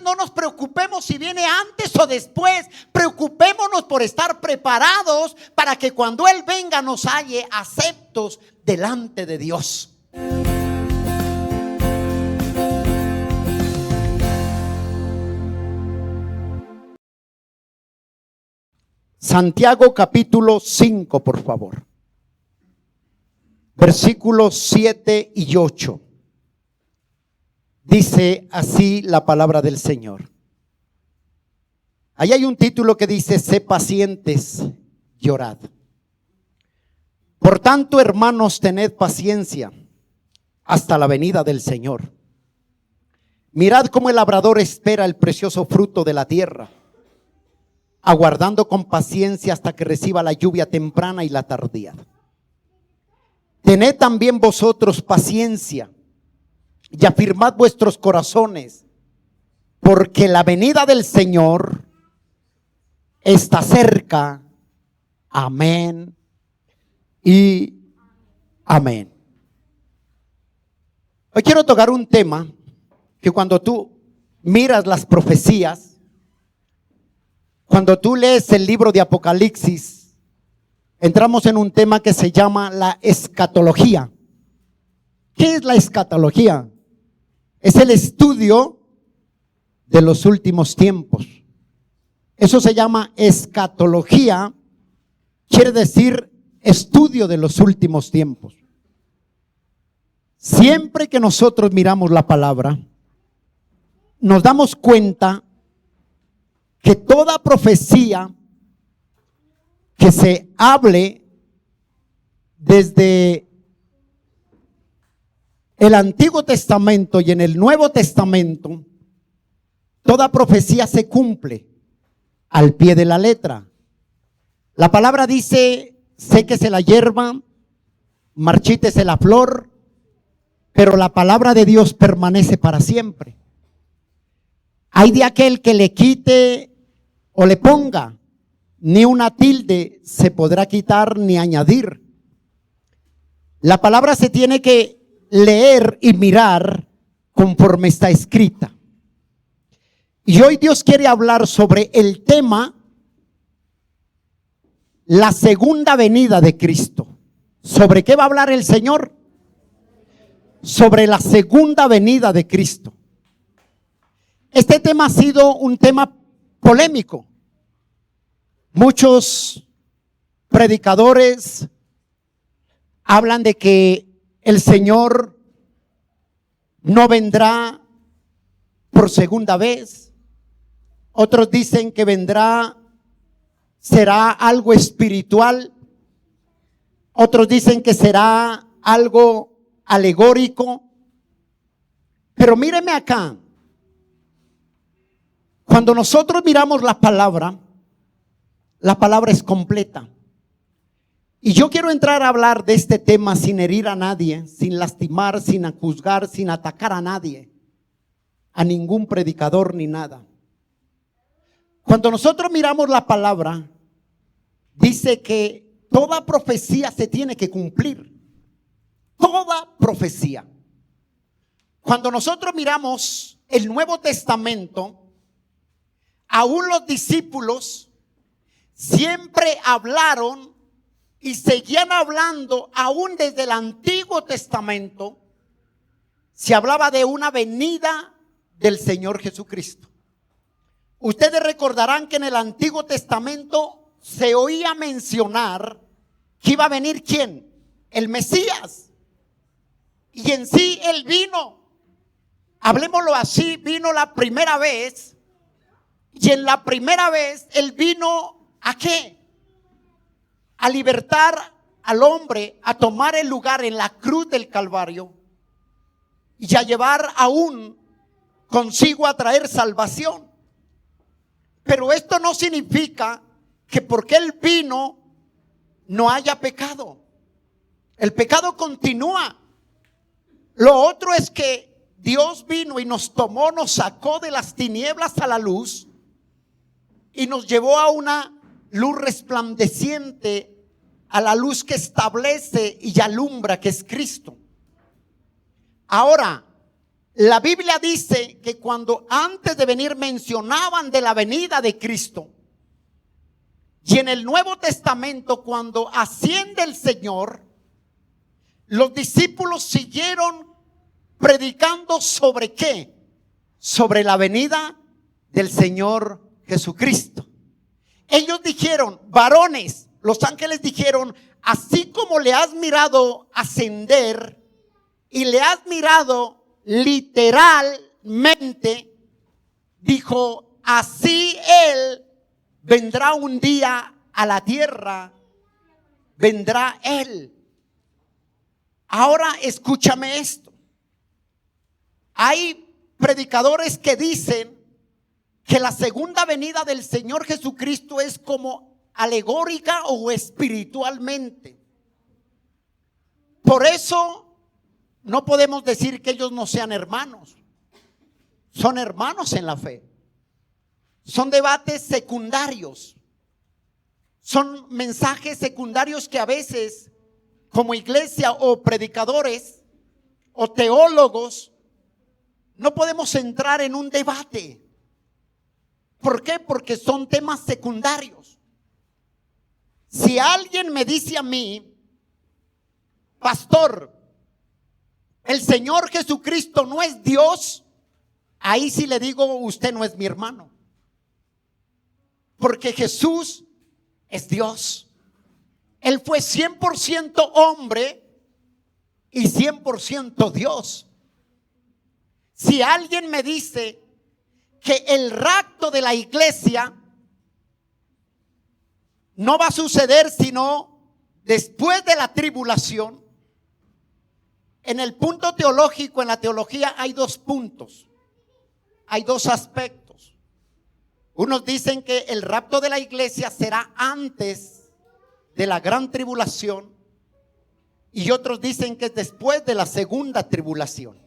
no nos preocupemos si viene antes o después. Preocupémonos por estar preparados para que cuando Él venga nos halle aceptos delante de Dios. Santiago capítulo 5, por favor. Versículos 7 y 8. Dice así la palabra del Señor. Ahí hay un título que dice: sé pacientes y orad. Por tanto, hermanos, tened paciencia hasta la venida del Señor. Mirad cómo el labrador espera el precioso fruto de la tierra, aguardando con paciencia hasta que reciba la lluvia temprana y la tardía. Tened también vosotros paciencia y afirmad vuestros corazones, porque la venida del Señor está cerca. Amén y amén. Hoy quiero tocar un tema que cuando tú miras las profecías, cuando tú lees el libro de Apocalipsis, entramos en un tema que se llama la escatología. ¿Qué es la escatología? Es el estudio de los últimos tiempos. Eso se llama escatología, quiere decir estudio de los últimos tiempos. Siempre que nosotros miramos la palabra, nos damos cuenta que toda profecía que se hable desde el Antiguo Testamento y en el Nuevo Testamento, toda profecía se cumple al pie de la letra. La palabra dice: séquese la hierba, marchítese la flor, pero la palabra de Dios permanece para siempre. Hay de aquel que le quite o le ponga, ni una tilde se podrá quitar ni añadir. La palabra se tiene que leer y mirar conforme está escrita. Y hoy Dios quiere hablar sobre el tema la segunda venida de Cristo. ¿Sobre qué va a hablar el Señor? Sobre la segunda venida de Cristo. Este tema ha sido un tema polémico. Muchos predicadores hablan de que el Señor no vendrá por segunda vez. Otros dicen que vendrá, será algo espiritual. Otros dicen que será algo alegórico. Pero míreme acá. Cuando nosotros miramos la palabra es completa. Y yo quiero entrar a hablar de este tema sin herir a nadie, sin lastimar, sin juzgar, sin atacar a nadie, a ningún predicador ni nada. Cuando nosotros miramos la palabra, dice que toda profecía se tiene que cumplir. Toda profecía. Cuando nosotros miramos el Nuevo Testamento, aún los discípulos siempre hablaron y seguían hablando, aún desde el Antiguo Testamento, se hablaba de una venida del Señor Jesucristo. Ustedes recordarán que en el Antiguo Testamento se oía mencionar que iba a venir ¿quién? El Mesías. Y en sí Él vino, hablemoslo así, vino la primera vez. Y en la primera vez Él vino ¿a qué? A libertar al hombre, a tomar el lugar en la cruz del Calvario y a llevar aún consigo a traer salvación. Pero esto no significa que porque Él vino no haya pecado. El pecado continúa. Lo otro es que Dios vino y nos tomó, nos sacó de las tinieblas a la luz y nos llevó a una luz resplandeciente, a la luz que establece y alumbra, que es Cristo. Ahora, La Biblia dice que cuando antes de venir mencionaban de la venida de Cristo, y en el Nuevo Testamento cuando asciende el Señor, los discípulos siguieron predicando sobre ¿qué? Sobre la venida del Señor Jesucristo. Ellos dijeron, varones, los ángeles dijeron, así como le has mirado ascender y le has mirado literalmente, dijo, así Él vendrá un día a la tierra, vendrá Él. Ahora escúchame esto. Hay predicadores que dicen que la segunda venida del Señor Jesucristo es como alegórica o espiritualmente. Por eso no podemos decir que ellos no sean hermanos. Son hermanos en la fe. Son debates secundarios. Son mensajes secundarios que a veces, como iglesia o predicadores o teólogos, no podemos entrar en un debate. ¿Por qué? Porque son temas secundarios. Si alguien me dice a mí, pastor, el Señor Jesucristo no es Dios, ahí sí le digo, usted no es mi hermano. Porque Jesús es Dios. Él fue 100% hombre y 100% Dios. Si alguien me dice que el rapto de la iglesia no va a suceder sino después de la tribulación, en el punto teológico, en la teología hay dos puntos, hay dos aspectos. Unos dicen que el rapto de la iglesia será antes de la gran tribulación y otros dicen que es después de la segunda tribulación.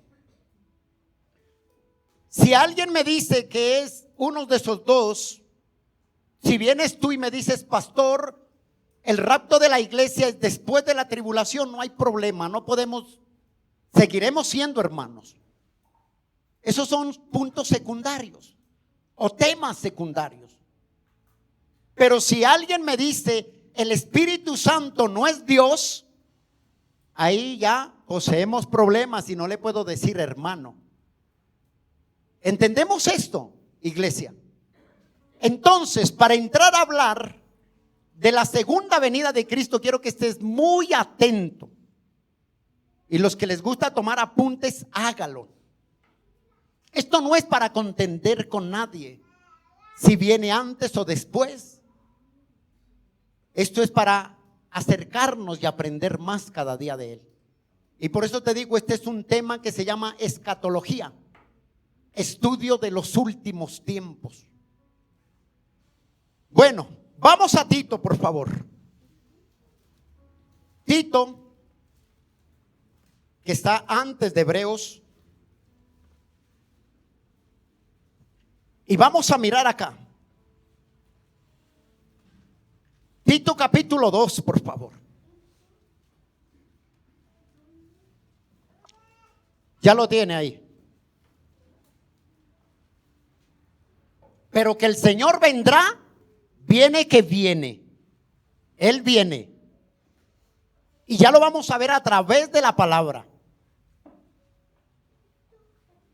Si alguien me dice que es uno de esos dos, si vienes tú y me dices, pastor, el rapto de la iglesia es después de la tribulación, no hay problema, no podemos, seguiremos siendo hermanos. Esos son puntos secundarios o temas secundarios. Pero si alguien me dice, el Espíritu Santo no es Dios, ahí ya poseemos problemas y no le puedo decir hermano. ¿Entendemos esto, iglesia? Entonces, para entrar a hablar de la segunda venida de Cristo, quiero que estés muy atento. Y los que les gusta tomar apuntes, hágalo. Esto no es para contender con nadie, si viene antes o después. Esto es para acercarnos y aprender más cada día de Él. Y por eso te digo, este es un tema que se llama escatología. Estudio de los últimos tiempos. Bueno, vamos a Tito, por favor. Tito, que está antes de Hebreos. Y vamos a mirar acá. Tito capítulo 2, por favor. Ya lo tiene ahí. Pero que el Señor vendrá, viene que viene. Él viene. Y ya lo vamos a ver a través de la palabra.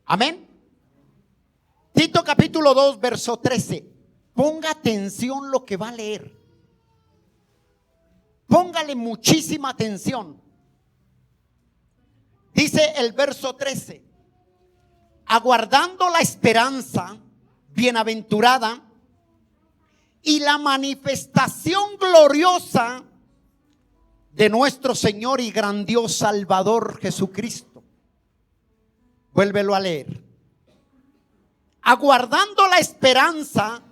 Amén. Tito capítulo 2, verso 13. Ponga atención lo que va a leer. Póngale muchísima atención. Dice el verso 13: aguardando la esperanza bienaventurada y la manifestación gloriosa de nuestro Señor y gran Dios Salvador Jesucristo. Vuélvelo a leer. Aguardando la esperanza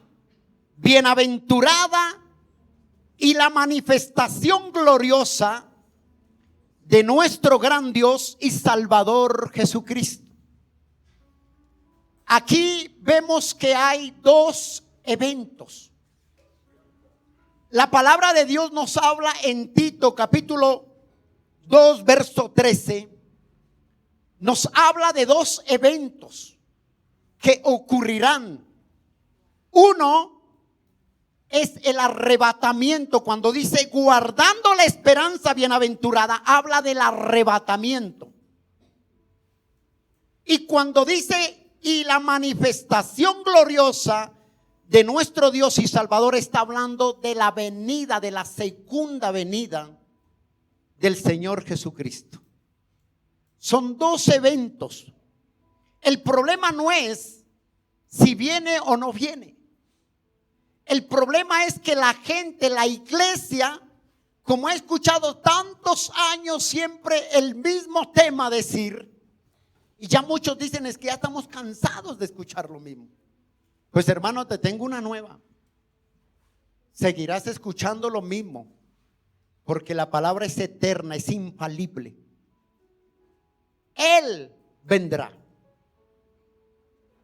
bienaventurada y la manifestación gloriosa de nuestro gran Dios y Salvador Jesucristo. Aquí vemos que hay dos eventos. La palabra de Dios nos habla en Tito capítulo 2, verso 13, nos habla de dos eventos que ocurrirán. Uno es el arrebatamiento. Cuando dice guardando la esperanza bienaventurada, habla del arrebatamiento. Y cuando dice y la manifestación gloriosa de nuestro Dios y Salvador, está hablando de la venida, de la segunda venida del Señor Jesucristo. Son dos eventos. El problema no es si viene o no viene. El problema es que la gente, la iglesia, como he escuchado tantos años siempre el mismo tema decir, y ya muchos dicen es que ya estamos cansados de escuchar lo mismo. Pues hermano, te tengo una nueva. Seguirás escuchando lo mismo, porque la palabra es eterna, es infalible. Él vendrá.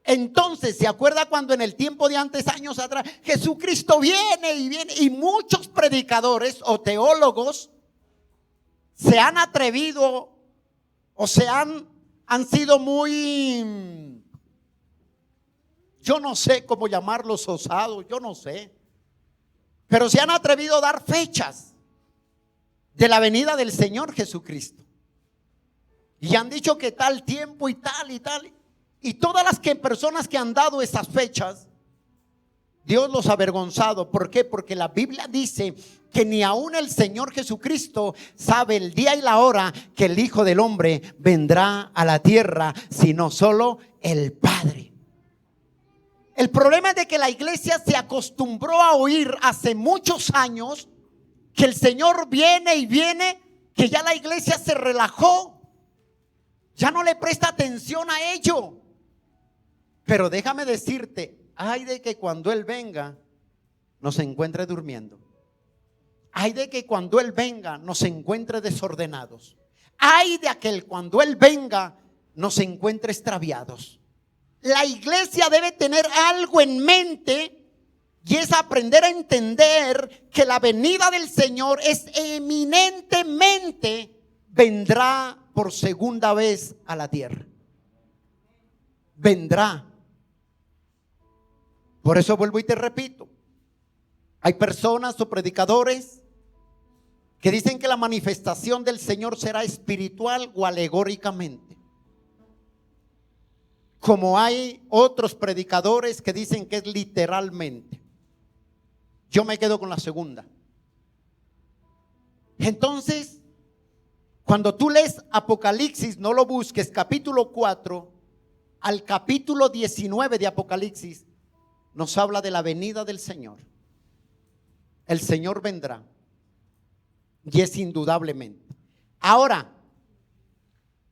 Entonces, ¿se acuerda cuando en el tiempo de antes, años atrás, Jesucristo viene y viene? Y muchos predicadores o teólogos se han atrevido o han sido muy, yo no sé cómo llamarlos, osados, yo no sé, pero se han atrevido a dar fechas de la venida del Señor Jesucristo. Y han dicho que tal tiempo y tal y tal. Y todas las personas que han dado esas fechas, Dios los ha avergonzado. ¿Por qué? Porque la Biblia dice que ni aún el Señor Jesucristo sabe el día y la hora que el Hijo del Hombre vendrá a la tierra, sino solo el Padre. El problema es de que la iglesia se acostumbró a oír hace muchos años que el Señor viene y viene, que ya la iglesia se relajó, ya no le presta atención a ello. Pero déjame decirte, ay de que cuando Él venga nos encuentre durmiendo. Ay de que cuando Él venga nos encuentre desordenados. Ay de aquel cuando Él venga nos encuentre extraviados. La iglesia debe tener algo en mente, y es aprender a entender que la venida del Señor es eminentemente, vendrá por segunda vez a la tierra. Vendrá. Por eso vuelvo y te repito, hay personas o predicadores que dicen que la manifestación del Señor será espiritual o alegóricamente, como hay otros predicadores que dicen que es literalmente. Yo me quedo con la segunda. Entonces, cuando tú lees Apocalipsis, no lo busques, capítulo 4 al capítulo 19 de Apocalipsis, nos habla de la venida del Señor. El Señor vendrá, y es indudablemente. Ahora,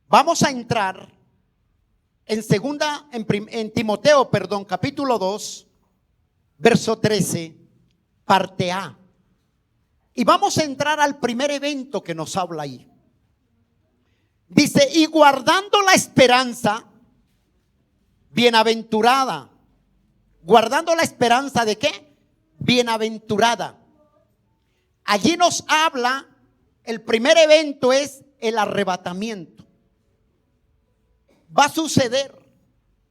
vamos a entrar en Timoteo, capítulo 2, verso 13, parte A. Y vamos a entrar al primer evento que nos habla ahí. Dice, y guardando la esperanza bienaventurada. Guardando la esperanza ¿de qué? Bienaventurada. Allí nos habla, el primer evento es el arrebatamiento. Va a suceder.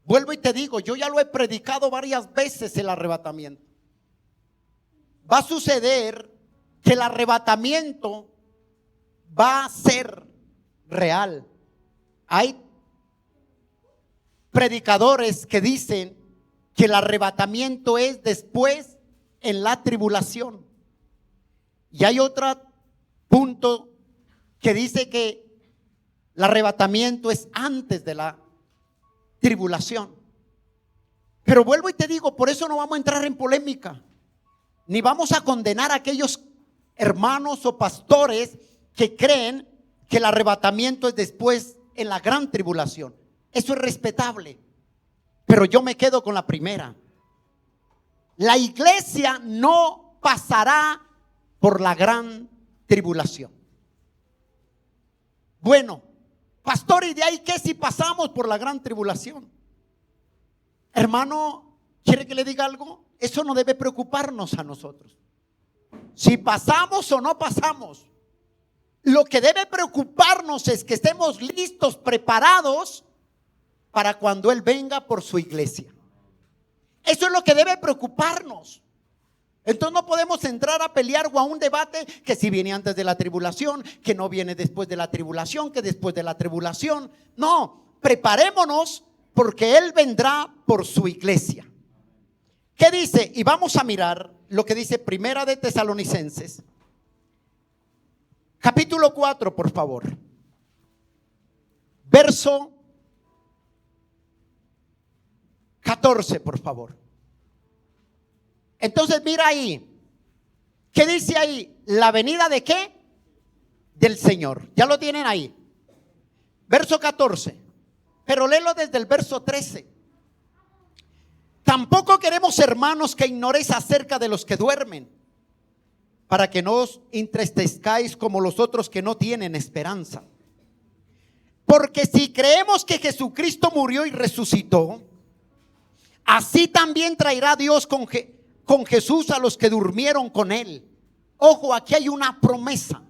Vuelvo y te digo, yo ya lo he predicado varias veces, el arrebatamiento. Va a suceder que el arrebatamiento va a ser real. Hay predicadores que dicen que el arrebatamiento es después en la tribulación. Y hay otro punto que dice que el arrebatamiento es antes de la tribulación. Pero vuelvo y te digo, por eso no vamos a entrar en polémica, ni vamos a condenar a aquellos hermanos o pastores que creen que el arrebatamiento es después en la gran tribulación. Eso es respetable, pero yo me quedo con la primera. La iglesia no pasará por la gran tribulación. Bueno, pastor, ¿y de ahí qué si pasamos por la gran tribulación? Hermano, ¿quiere que le diga algo? Eso no debe preocuparnos a nosotros. Si pasamos o no pasamos, Lo que debe preocuparnos es que estemos listos, preparados para cuando Él venga por su iglesia. Eso es lo que debe preocuparnos. Entonces no podemos entrar a pelear o a un debate que si viene antes de la tribulación, que no viene después de la tribulación, que después de la tribulación. No, preparémonos porque Él vendrá por su iglesia. ¿Qué dice? Y vamos a mirar lo que dice Primera de Tesalonicenses, capítulo 4, por favor. Verso 14, por favor. Entonces mira ahí, ¿qué dice ahí? ¿La venida de qué? Del Señor. Ya lo tienen ahí. Verso 14. Pero léelo desde el verso 13. Tampoco queremos, hermanos, que ignoréis acerca de los que duermen, para que no os entristezcáis como los otros que no tienen esperanza. Porque si creemos que Jesucristo murió y resucitó, así también traerá Dios con Jesús a los que durmieron con Él. Ojo, aquí hay una promesa.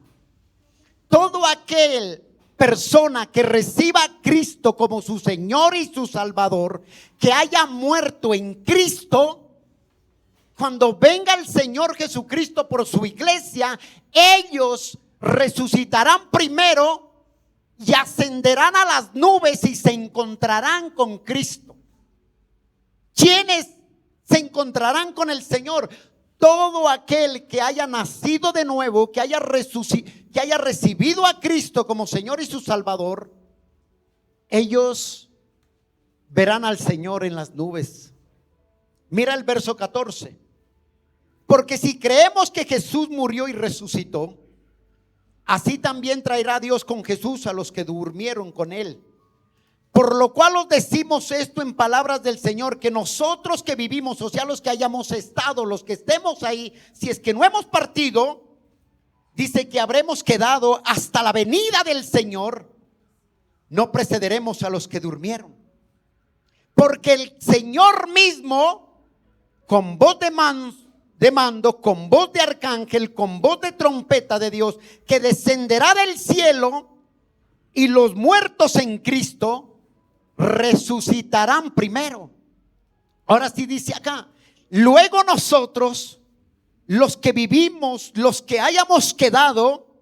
Todo aquel persona que reciba a Cristo como su Señor y su Salvador, que haya muerto en Cristo, cuando venga el Señor Jesucristo por su iglesia, ellos resucitarán primero y ascenderán a las nubes y se encontrarán con Cristo. ¿Quiénes se encontrarán con el Señor? Todo aquel que haya nacido de nuevo, que haya recibido a Cristo como Señor y su Salvador, ellos verán al Señor en las nubes. Mira el verso 14. Porque si creemos que Jesús murió y resucitó, así también traerá Dios con Jesús a los que durmieron con Él. Por lo cual os decimos esto en palabras del Señor, que nosotros que vivimos, o sea, los que hayamos estado, los que estemos ahí, si es que no hemos partido, dice que habremos quedado hasta la venida del Señor, no precederemos a los que durmieron. Porque el Señor mismo, con voz de mando, con voz de arcángel, con voz de trompeta de Dios, que descenderá del cielo, y los muertos en Cristo resucitarán primero. Ahora sí dice acá, luego nosotros, los que vivimos, los que hayamos quedado,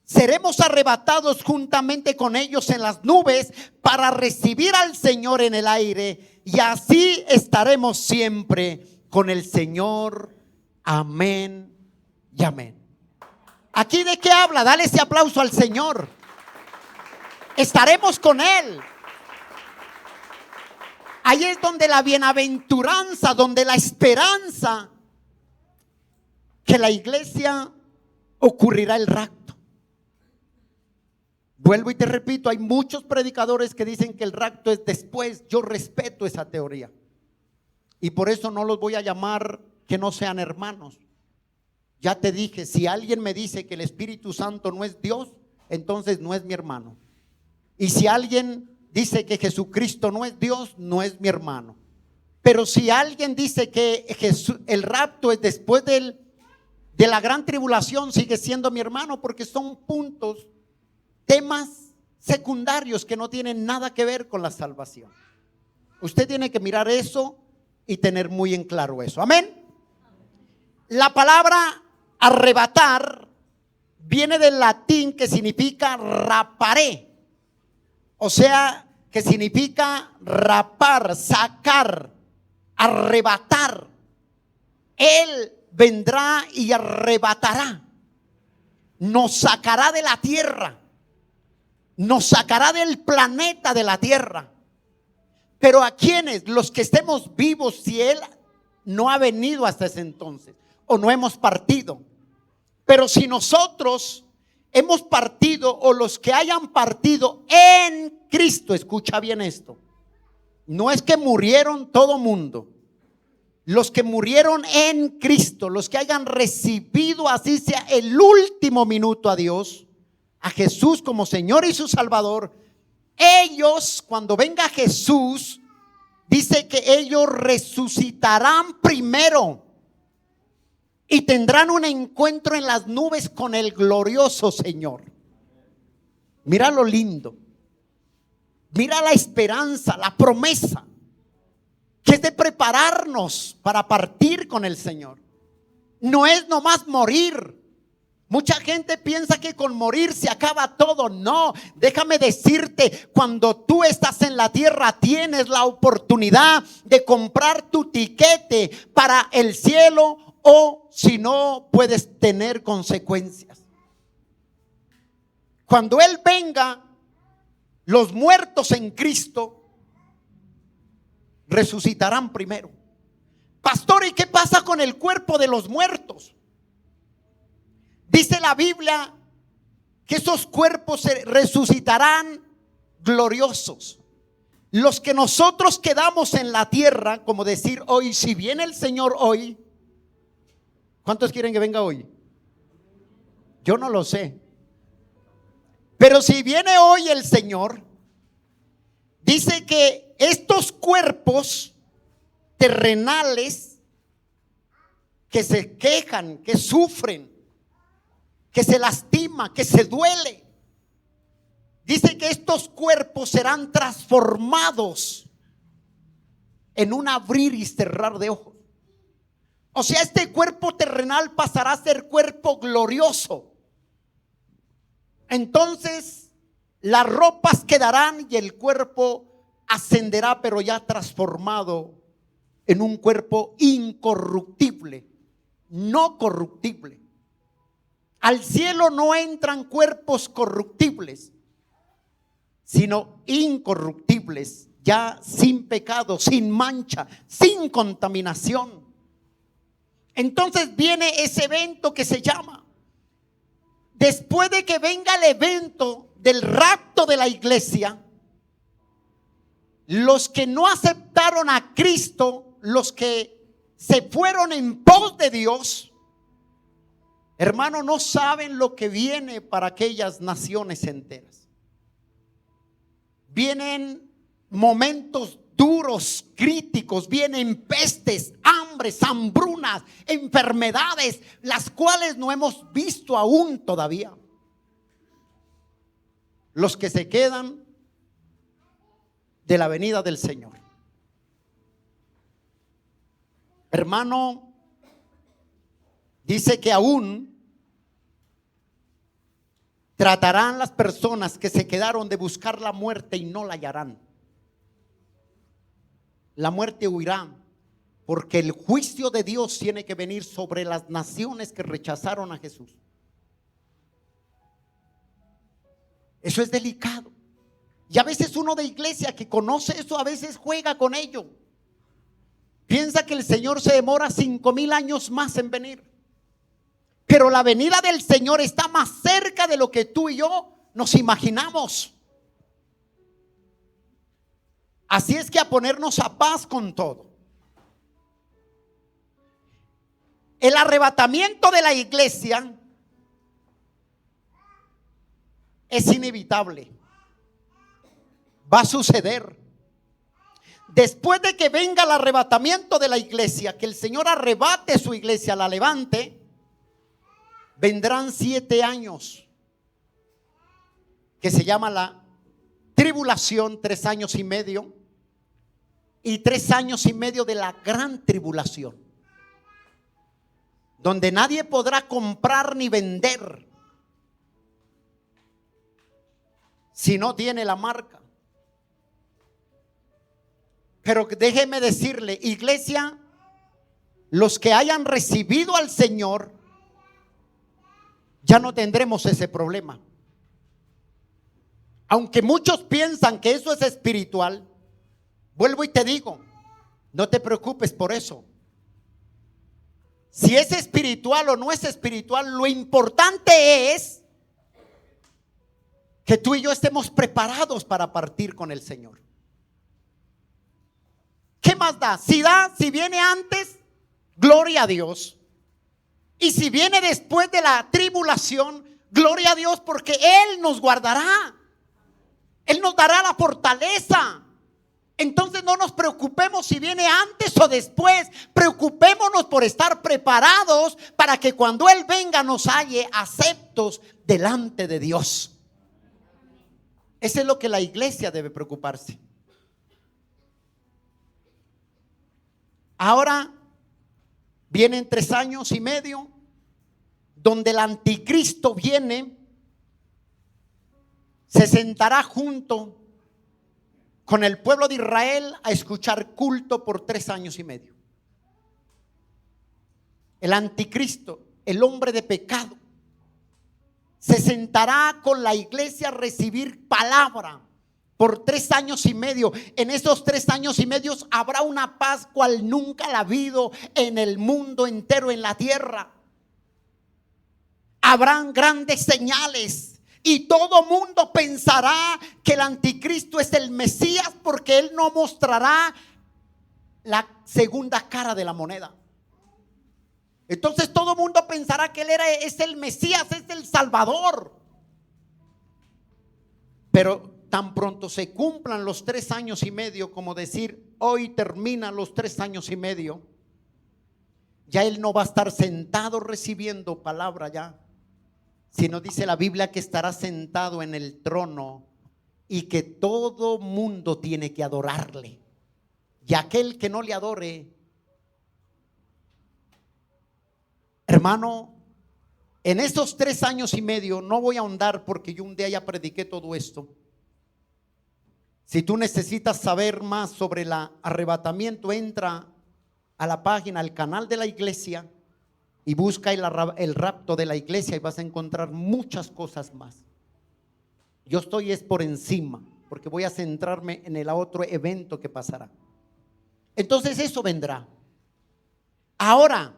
seremos arrebatados juntamente con ellos en las nubes para recibir al Señor en el aire, y así estaremos siempre con el Señor. Amén y amén. ¿Aquí de qué habla? Dale ese aplauso al Señor. Estaremos con Él. Ahí es donde la bienaventuranza, donde la esperanza que la iglesia ocurrirá el rapto. Vuelvo y te repito, hay muchos predicadores que dicen que el rapto es después. Yo respeto esa teoría y por eso no los voy a llamar que no sean hermanos. Ya te dije, si alguien me dice que el Espíritu Santo no es Dios, entonces no es mi hermano. Y si alguien dice que Jesucristo no es Dios, no es mi hermano. Pero si alguien dice que el rapto es después de la gran tribulación, sigue siendo mi hermano, porque son puntos, temas secundarios que no tienen nada que ver con la salvación. Usted tiene que mirar eso y tener muy en claro eso. Amén. La palabra arrebatar viene del latín que significa rapare. O sea, que significa rapar, sacar, arrebatar. Él vendrá y arrebatará. Nos sacará de la tierra. Nos sacará del planeta de la tierra. Pero ¿a quiénes? Los que estemos vivos, si Él no ha venido hasta ese entonces o no hemos partido. Pero si nosotros hemos partido, o los que hayan partido en Cristo, escucha bien esto, no es que murieron todo mundo, los que murieron en Cristo, los que hayan recibido, así sea el último minuto, a Dios, a Jesús como Señor y su Salvador, ellos, cuando venga Jesús, dice que ellos resucitarán primero y tendrán un encuentro en las nubes con el glorioso Señor. Mira lo lindo. Mira la esperanza, la promesa, que es de prepararnos para partir con el Señor. No es nomás morir. Mucha gente piensa que con morir se acaba todo. No, déjame decirte, cuando tú estás en la tierra tienes la oportunidad de comprar tu tiquete para el cielo, o si no, puedes tener consecuencias. Cuando Él venga, los muertos en Cristo resucitarán primero. Pastor, ¿y qué pasa con el cuerpo de los muertos? Dice la Biblia que esos cuerpos se resucitarán gloriosos. Los que nosotros quedamos en la tierra, como decir hoy, si viene el Señor hoy, ¿cuántos quieren que venga hoy? Yo no lo sé. Pero si viene hoy el Señor, dice que estos cuerpos terrenales que se quejan, que sufren, que se lastima, que se duele, dice que estos cuerpos serán transformados en un abrir y cerrar de ojos. O sea, este cuerpo terrenal pasará a ser cuerpo glorioso. Entonces las ropas quedarán y el cuerpo ascenderá, pero ya transformado en un cuerpo incorruptible, no corruptible. Al cielo no entran cuerpos corruptibles, sino incorruptibles, ya sin pecado, sin mancha, sin contaminación. Entonces viene ese evento que se llama, después de que venga el evento del rapto de la iglesia, los que no aceptaron a Cristo, los que se fueron en pos de Dios, hermano, no saben lo que viene para aquellas naciones enteras. Vienen momentos duros, críticos, vienen pestes, hambres, hambrunas, enfermedades, las cuales no hemos visto aún todavía. Los que se quedan de la venida del Señor. Hermano, dice que aún tratarán las personas que se quedaron de buscar la muerte y no la hallarán. La muerte huirá, porque el juicio de Dios tiene que venir sobre las naciones que rechazaron a Jesús. Eso es delicado. Y a veces uno de iglesia que conoce eso, a veces juega con ello. Piensa que el Señor se demora 5,000 años más en venir. Pero la venida del Señor está más cerca de lo que tú y yo nos imaginamos. Así es que a ponernos a paz con todo. El arrebatamiento de la iglesia es inevitable. Va a suceder. Después de que venga el arrebatamiento de la iglesia, que el Señor arrebate su iglesia, la levante, vendrán 7 años que se llama la tribulación, 3 años y medio, y 3 años y medio de la gran tribulación, donde nadie podrá comprar ni vender si no tiene la marca. Pero déjeme decirle, iglesia, los que hayan recibido al Señor, ya no tendremos ese problema. Aunque muchos piensan que eso es espiritual, vuelvo y te digo, no te preocupes por eso. Si es espiritual o no es espiritual, lo importante es que tú y yo estemos preparados para partir con el Señor. ¿Qué más da? Si viene antes, gloria a Dios. Y si viene después de la tribulación, gloria a Dios, porque Él nos guardará. Él nos dará la fortaleza. Entonces no nos preocupemos si viene antes o después. Preocupémonos por estar preparados para que cuando Él venga nos halle aceptos delante de Dios. Eso es lo que la iglesia debe preocuparse. Ahora vienen 3 años y medio donde el anticristo viene, se sentará junto con el pueblo de Israel a escuchar culto por 3 años y medio. El anticristo, el hombre de pecado, se sentará con la iglesia a recibir palabra por 3 años y medio. En esos 3 años y medio habrá una paz cual nunca la ha habido en el mundo entero, en la tierra. Habrán grandes señales y todo mundo pensará que el anticristo es el Mesías, porque él no mostrará la segunda cara de la moneda. Entonces todo mundo pensará que él es el Mesías, es el Salvador. Pero tan pronto se cumplan los 3 años y medio, como decir, hoy terminan los 3 años y medio, ya él no va a estar sentado recibiendo palabra ya, sino dice la Biblia que estará sentado en el trono y que todo mundo tiene que adorarle. Y aquel que no le adore, hermano, en esos 3 años y medio, no voy a ahondar porque yo un día ya prediqué todo esto. Si tú necesitas saber más sobre el arrebatamiento, entra a la página, al canal de la iglesia y busca el rapto de la iglesia y vas a encontrar muchas cosas más. Yo estoy es por encima porque voy a centrarme en el otro evento que pasará. Entonces eso vendrá. Ahora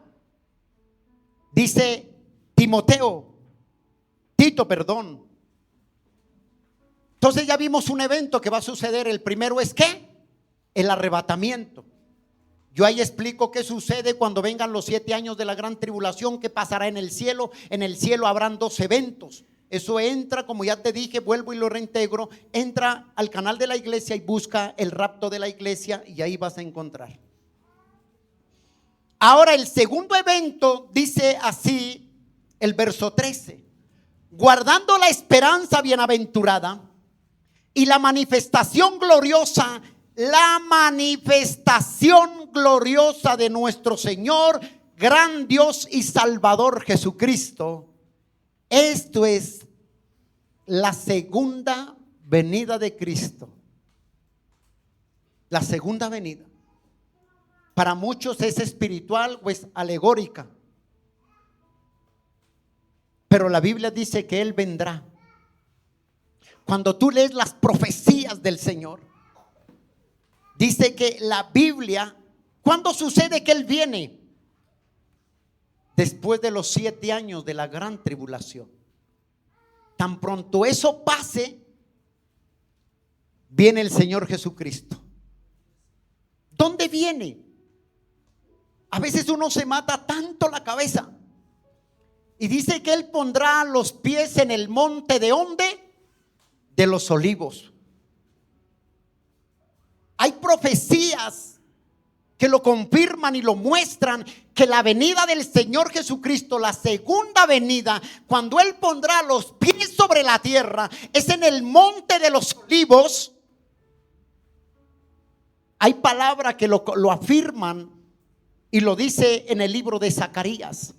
dice Tito, perdón. Entonces ya vimos un evento que va a suceder. El primero es ¿qué? El arrebatamiento. Yo ahí explico qué sucede cuando vengan los 7 años de la gran tribulación, qué pasará en el cielo. En el cielo habrán 2 eventos. Eso entra, como ya te dije, vuelvo y lo reintegro. Entra al canal de la iglesia y busca el rapto de la iglesia y ahí vas a encontrar. Ahora el segundo evento dice así el verso 13: guardando la esperanza bienaventurada y la manifestación gloriosa de nuestro Señor, gran Dios y Salvador Jesucristo. Esto es la segunda venida de Cristo. La segunda venida. Para muchos es espiritual o es alegórica. Pero la Biblia dice que Él vendrá. Cuando tú lees las profecías del Señor, dice que la Biblia, ¿cuándo sucede que Él viene? Después de los 7 años de la gran tribulación. Tan pronto eso pase, viene el Señor Jesucristo. ¿Dónde viene? A veces uno se mata tanto la cabeza y dice que Él pondrá los pies en el monte ¿de dónde? De los olivos. Hay profecías que lo confirman y lo muestran, que la venida del Señor Jesucristo, la segunda venida, cuando Él pondrá los pies sobre la tierra, es en el monte de los olivos. Hay palabras que lo afirman y lo dice en el libro de Zacarías.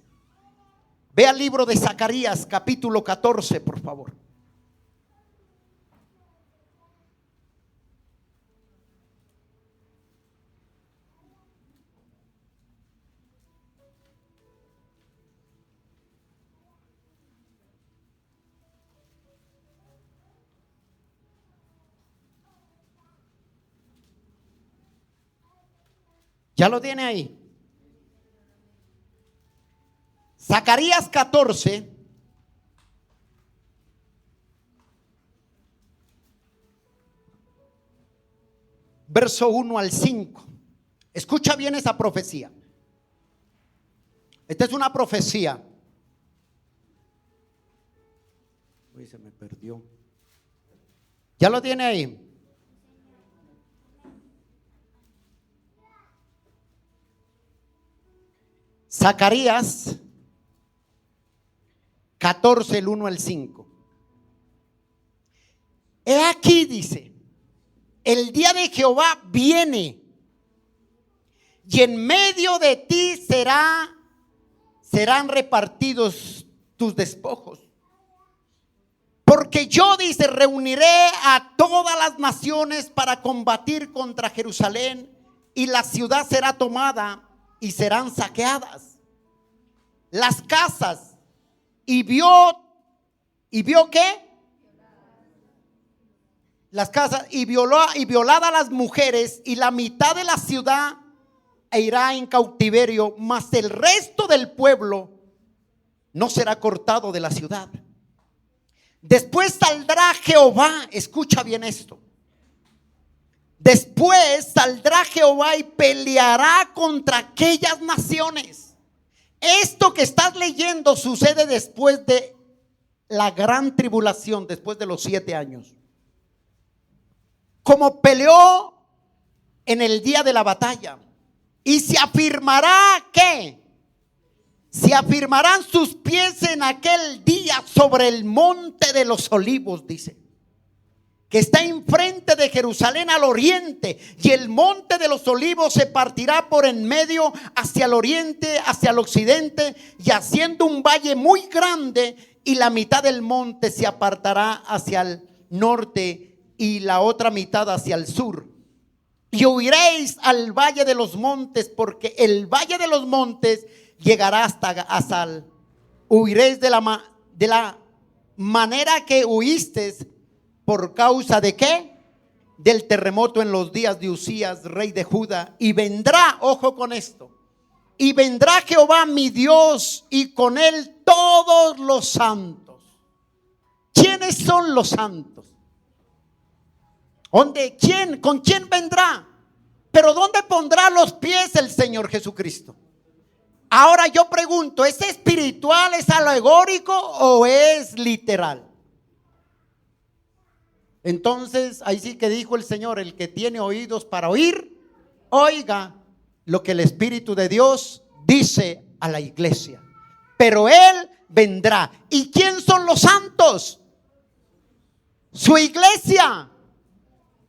Ve al libro de Zacarías capítulo 14, por favor. ¿Ya lo tiene ahí? Zacarías 14, verso 1 al 5. Escucha bien esa profecía. Esta es una profecía. Uy, se me perdió. ¿Ya lo tiene ahí? Zacarías 14, el 1 al 5. He aquí, dice, el día de Jehová viene y en medio de ti serán repartidos tus despojos. Porque yo, dice, reuniré a todas las naciones para combatir contra Jerusalén, y la ciudad será tomada y serán saqueadas las casas. ¿Y vio qué? Las casas, y violada las mujeres, y la mitad de la ciudad irá en cautiverio, mas el resto del pueblo no será cortado de la ciudad. Después saldrá Jehová, escucha bien esto. Después saldrá Jehová y peleará contra aquellas naciones. Esto que estás leyendo sucede después de la gran tribulación, después de los 7 años. Como peleó en el día de la batalla. Y se afirmará, ¿qué? Se afirmarán sus pies en aquel día sobre el monte de los olivos, dice, que está enfrente de Jerusalén al oriente. Y el monte de los olivos se partirá por en medio hacia el oriente, hacia el occidente, y haciendo un valle muy grande, y la mitad del monte se apartará hacia el norte y la otra mitad hacia el sur. Y huiréis al valle de los montes, porque el valle de los montes llegará hasta el, huiréis de la manera que huisteis por causa de ¿qué? Del terremoto en los días de Usías, rey de Judá. Y vendrá, ojo con esto, y vendrá Jehová mi Dios, y con él todos los santos. ¿Quiénes son los santos? ¿Dónde? ¿Quién? ¿Con quién vendrá? Pero ¿dónde pondrá los pies el Señor Jesucristo? Ahora yo pregunto, ¿es espiritual, es alegórico o es literal? Entonces ahí sí que dijo el Señor: el que tiene oídos para oír, oiga lo que el Espíritu de Dios dice a la iglesia. Pero Él vendrá. ¿Y quién son los santos? Su iglesia.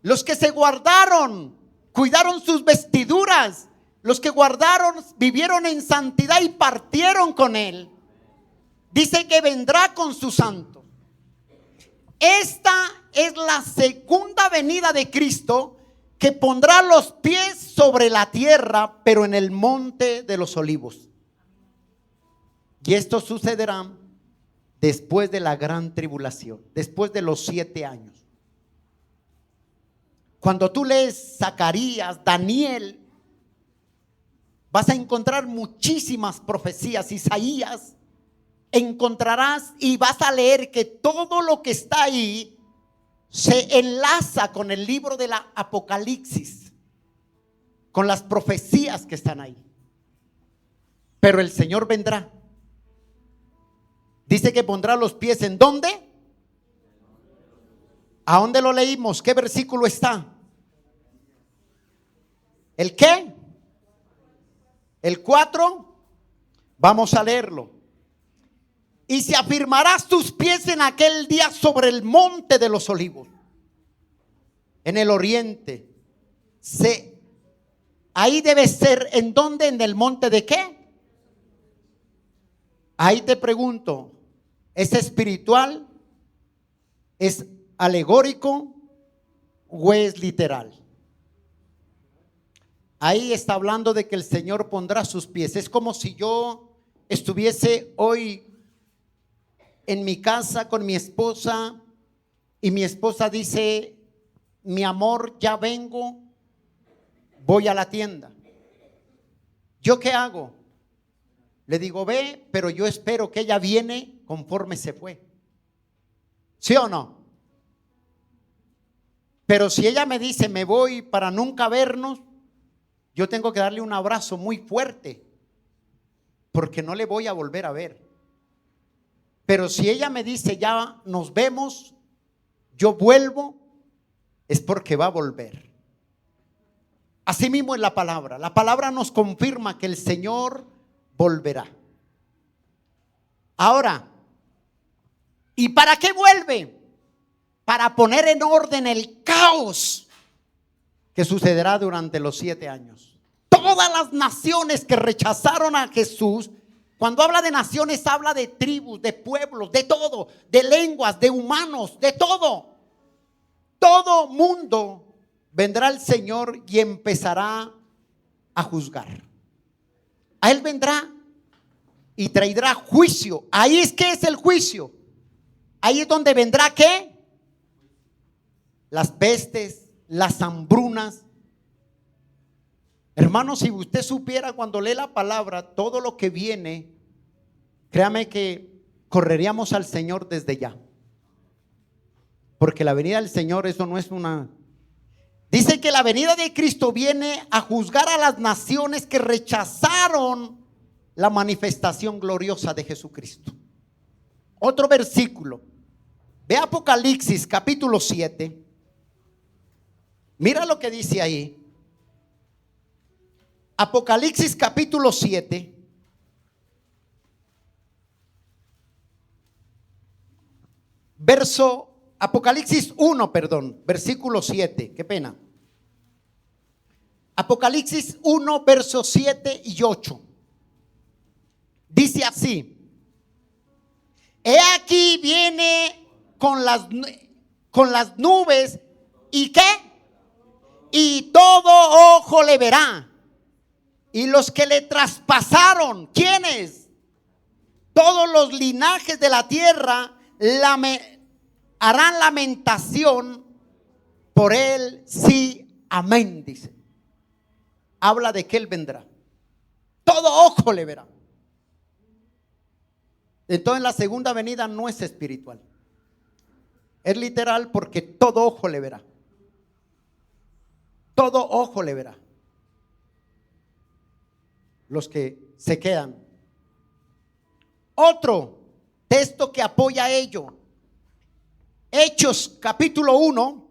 Los que se guardaron, cuidaron sus vestiduras, los que guardaron, vivieron en santidad y partieron con Él. Dice que vendrá con sus santos. Esta es la segunda venida de Cristo, que pondrá los pies sobre la tierra, pero en el monte de los olivos. Y esto sucederá después de la gran tribulación, después de los 7 años. Cuando tú lees Zacarías, Daniel, vas a encontrar muchísimas profecías. Isaías, encontrarás y vas a leer que todo lo que está ahí se enlaza con el libro de la Apocalipsis, con las profecías que están ahí. Pero el Señor vendrá. Dice que pondrá los pies ¿en dónde? ¿A dónde lo leímos? ¿Qué versículo está? ¿El qué? ¿El 4? Vamos a leerlo. Y se afirmarás tus pies en aquel día sobre el monte de los olivos, en el oriente. Ahí debe ser, ¿en dónde? ¿En el monte de qué? Ahí te pregunto, ¿es espiritual? ¿Es alegórico o es literal? Ahí está hablando de que el Señor pondrá sus pies. Es como si yo estuviese hoy en mi casa con mi esposa y mi esposa dice: mi amor, ya vengo, voy a la tienda. ¿Yo qué hago? Le digo: ve, pero yo espero que ella viene conforme se fue. ¿Sí o no? Pero si ella me dice: me voy para nunca vernos, yo tengo que darle un abrazo muy fuerte, porque no le voy a volver a ver. Pero si ella me dice: ya nos vemos, yo vuelvo, es porque va a volver. Así mismo es la palabra. La palabra nos confirma que el Señor volverá. Ahora, ¿y para qué vuelve? para poner en orden el caos que sucederá durante los 7 años. Todas las naciones que rechazaron a Jesús, cuando habla de naciones, habla de tribus, de pueblos, de todo, de lenguas, de humanos, de todo. Todo mundo vendrá el Señor y empezará a juzgar. A Él vendrá y traerá juicio. Ahí es que es el juicio. Ahí es donde vendrá ¿qué? Las pestes, las hambrunas. Hermano, si usted supiera cuando lee la palabra todo lo que viene, créame que correríamos al Señor desde ya. Porque la venida del Señor, eso no es una... Dice que la venida de Cristo viene a juzgar a las naciones que rechazaron la manifestación gloriosa de Jesucristo. Otro versículo. Ve Apocalipsis capítulo 7. Mira lo que dice ahí. Apocalipsis capítulo 7. Apocalipsis 1, perdón, versículo 7. Qué pena. Apocalipsis 1, versos 7 y 8. Dice así: he aquí viene con las nubes, ¿y qué? Y todo ojo le verá. Y los que le traspasaron, ¿quiénes? Todos los linajes de la tierra harán lamentación por él, sí, amén, dice. Habla de que él vendrá. Todo ojo le verá. Entonces la segunda venida no es espiritual. Es literal, porque todo ojo le verá. Todo ojo le verá. Los que se quedan. Otro texto que apoya ello. Hechos capítulo 1.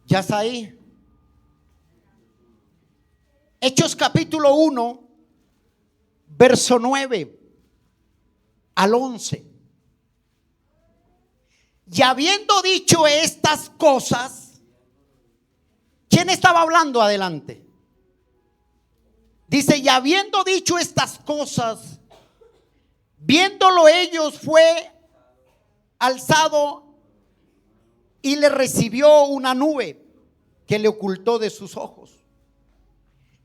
Ya está ahí. Hechos capítulo 1, verso 9 al 11. Y habiendo dicho estas cosas, ¿quién estaba hablando adelante? Dice, y habiendo dicho estas cosas, viéndolo ellos, fue alzado y le recibió una nube que le ocultó de sus ojos.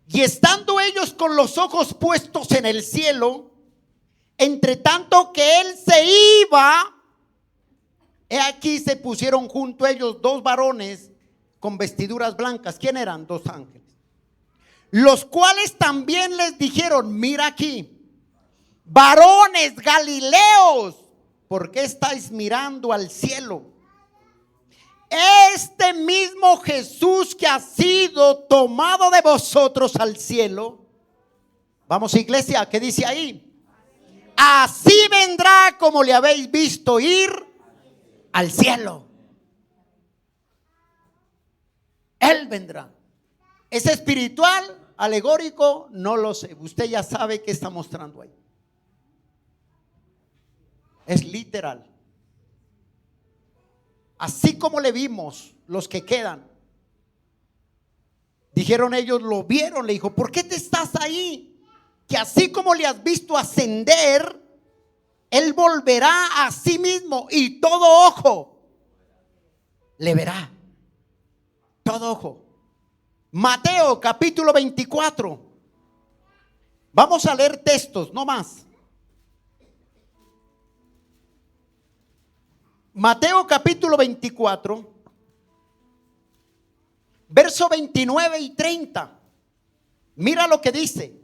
Y estando ellos con los ojos puestos en el cielo, entre tanto que él se iba, he aquí se pusieron junto a ellos 2 varones con vestiduras blancas. ¿Quién eran? 2 ángeles. Los cuales también les dijeron: mira aquí, varones galileos, ¿por qué estáis mirando al cielo? Este mismo Jesús que ha sido tomado de vosotros al cielo. Vamos, iglesia, ¿qué dice ahí? Así vendrá como le habéis visto ir al cielo. Él vendrá. ¿Es espiritual, alegórico? No lo sé. Usted ya sabe qué está mostrando ahí. Es literal. Así como le vimos los que quedan. Dijeron ellos, lo vieron, le dijo, ¿por qué te estás ahí? Que así como le has visto ascender, él volverá a sí mismo y todo ojo le verá. Todo ojo. Mateo capítulo 24. Vamos a leer textos, no más. Mateo capítulo 24, verso 29 y 30. Mira lo que dice: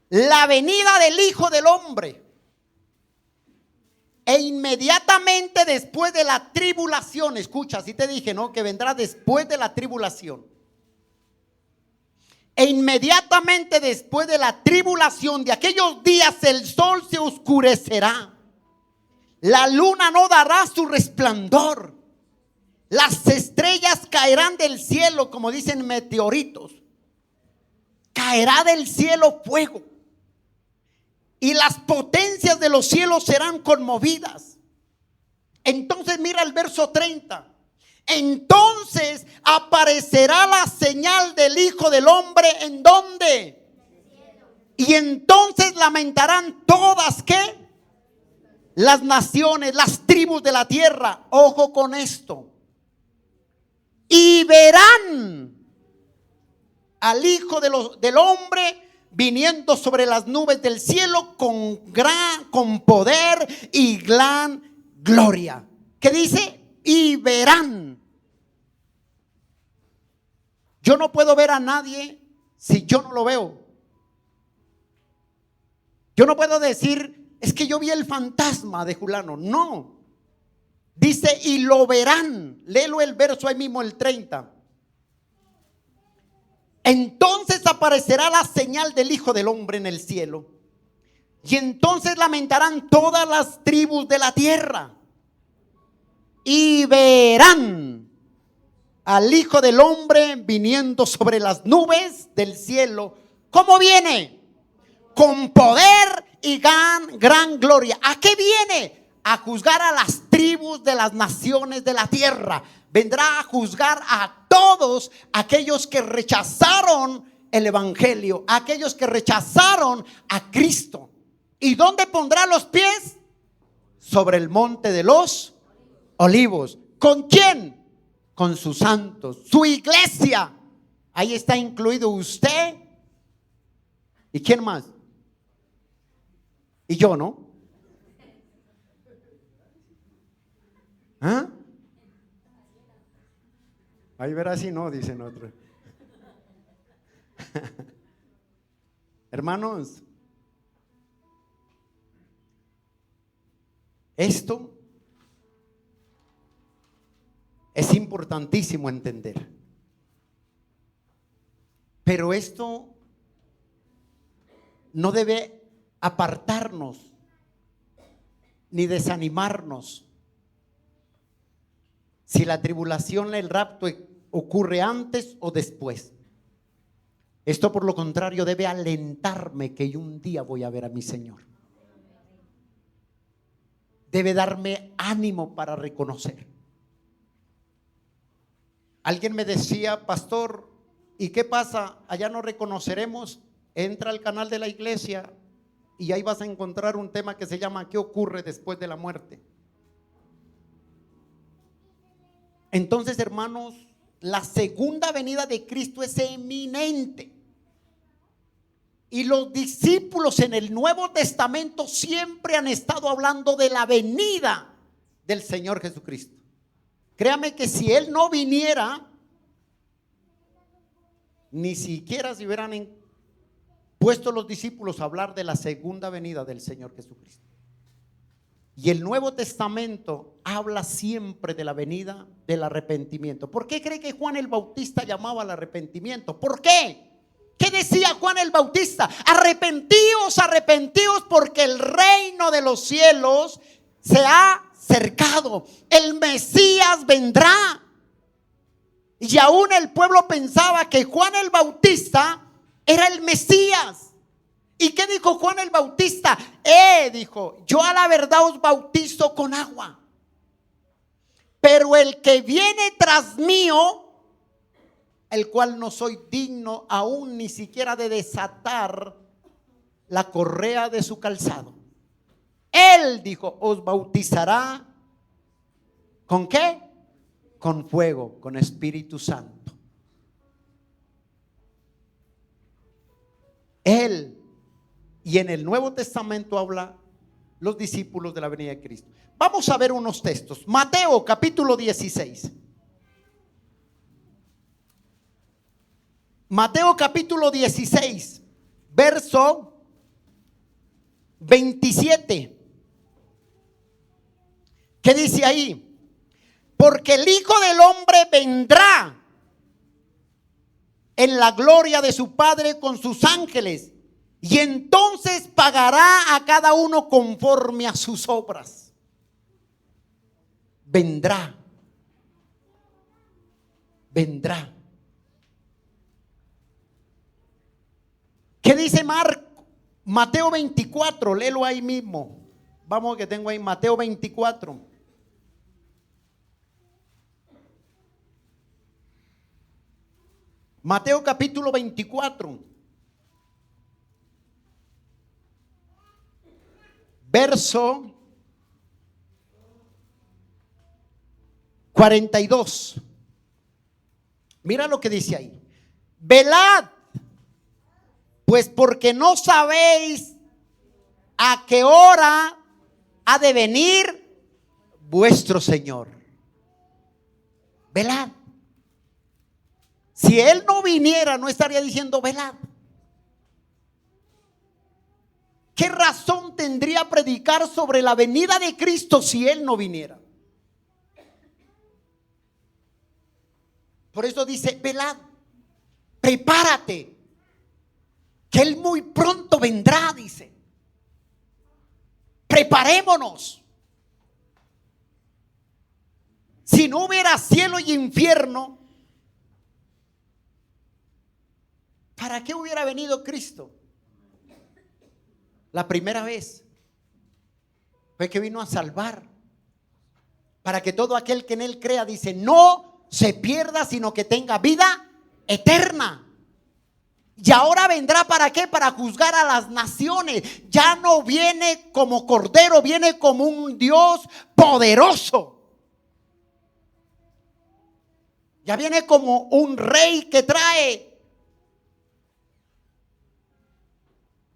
la venida del Hijo del Hombre, e inmediatamente después de la tribulación. Escucha, así te dije, ¿no? Que vendrá después de la tribulación. E inmediatamente después de la tribulación de aquellos días, el sol se oscurecerá, la luna no dará su resplandor, Las estrellas caerán del cielo, como dicen meteoritos. Caerá del cielo fuego. Y las potencias de los cielos serán conmovidas. Entonces mira el verso 30. Entonces aparecerá la señal del Hijo del Hombre, ¿en dónde? Y entonces lamentarán todas, ¿qué? Las naciones, las tribus de la tierra. Ojo con esto. Y verán al Hijo del Hombre viniendo sobre las nubes del cielo con poder y gran gloria. ¿Qué dice? Y verán. Yo no puedo ver a nadie si yo no lo veo. Yo no puedo decir, es que yo vi el fantasma de Julano. No. Dice, y lo verán. Léelo el verso ahí mismo, el 30. Entonces aparecerá la señal del Hijo del Hombre en el cielo. Y entonces lamentarán todas las tribus de la tierra. Y verán al Hijo del Hombre viniendo sobre las nubes del cielo. ¿Cómo viene? Con poder y gran gloria. ¿A qué viene? A juzgar a las tribus de las naciones de la tierra. Vendrá a juzgar a todos aquellos que rechazaron el evangelio, aquellos que rechazaron a Cristo. ¿Y dónde pondrá los pies? Sobre el monte de los olivos. ¿Con quién? Con sus santos, su iglesia. Ahí está incluido usted. ¿Y quién más? Y yo, ¿no? ¿Ah? Ahí verás si no, dicen otros. Hermanos, esto es importantísimo entender. Pero esto no debe apartarnos ni desanimarnos. Si la tribulación, el rapto ocurre antes o después. Esto por lo contrario debe alentarme que yo un día voy a ver a mi Señor. Debe darme ánimo para reconocer. Alguien me decía, pastor, ¿y qué pasa? Allá no reconoceremos. Entra al canal de la iglesia y ahí vas a encontrar un tema que se llama ¿qué ocurre después de la muerte? Entonces, hermanos, la segunda venida de Cristo es eminente. Y los discípulos en el Nuevo Testamento siempre han estado hablando de la venida del Señor Jesucristo. Créame que si Él no viniera, ni siquiera se hubieran puesto los discípulos a hablar de la segunda venida del Señor Jesucristo. Y el Nuevo Testamento habla siempre de la venida del arrepentimiento. ¿Por qué cree que Juan el Bautista llamaba al arrepentimiento? ¿Por qué? ¿Qué decía Juan el Bautista? Arrepentíos, arrepentíos, porque el reino de los cielos se ha acercado. El Mesías vendrá. Y aún el pueblo pensaba que Juan el Bautista era el Mesías. ¿Y qué dijo Juan el Bautista? Dijo, yo a la verdad os bautizo con agua, pero el que viene tras mío, el cual no soy digno aún ni siquiera de desatar la correa de su calzado. Él, dijo, os bautizará ¿con qué? Con fuego, con Espíritu Santo. Él. Y en el Nuevo Testamento habla los discípulos de la venida de Cristo. Vamos a ver unos textos. Mateo capítulo 16. Mateo capítulo 16, verso 27. ¿Qué dice ahí? Porque el Hijo del Hombre vendrá en la gloria de su Padre con sus ángeles. Y entonces pagará a cada uno conforme a sus obras. Vendrá. vendrá. ¿Qué dice Mateo 24? Léelo ahí mismo. Vamos, que tengo ahí Mateo 24. Mateo capítulo 24. Verso 42. Mira lo que dice ahí. Velad, pues porque no sabéis a qué hora ha de venir vuestro Señor. Velad. Si Él no viniera, no estaría diciendo velad. ¿Qué razón tendría predicar sobre la venida de Cristo si Él no viniera? Por eso dice, velad, prepárate, que Él muy pronto vendrá, dice. Preparémonos. Si no hubiera cielo y infierno, ¿para qué hubiera venido Cristo? La primera vez fue que vino a salvar, para que todo aquel que en Él crea, dice, no se pierda, sino que tenga vida eterna. Y ahora vendrá, ¿para qué? Para juzgar a las naciones. Ya no viene como cordero, viene como un Dios poderoso. Ya viene como un rey que trae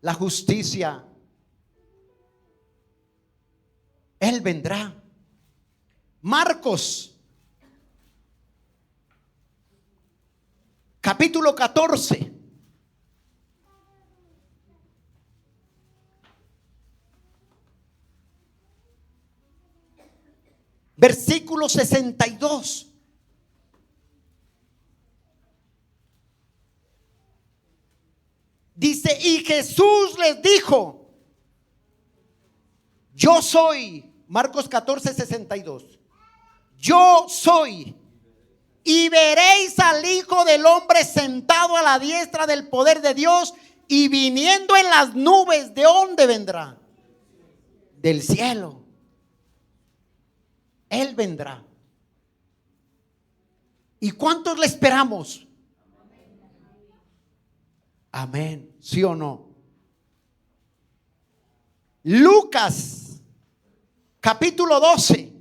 la justicia. Él vendrá. Marcos capítulo 14. Versículo 62. Dice, y Jesús les dijo, yo soy, Marcos 14, 62. Yo soy, y veréis al Hijo del Hombre sentado a la diestra del poder de Dios y viniendo en las nubes. ¿De dónde vendrá? Del cielo. Él vendrá. ¿Y cuántos le esperamos? Amén. ¿Sí o no? Lucas capítulo 12.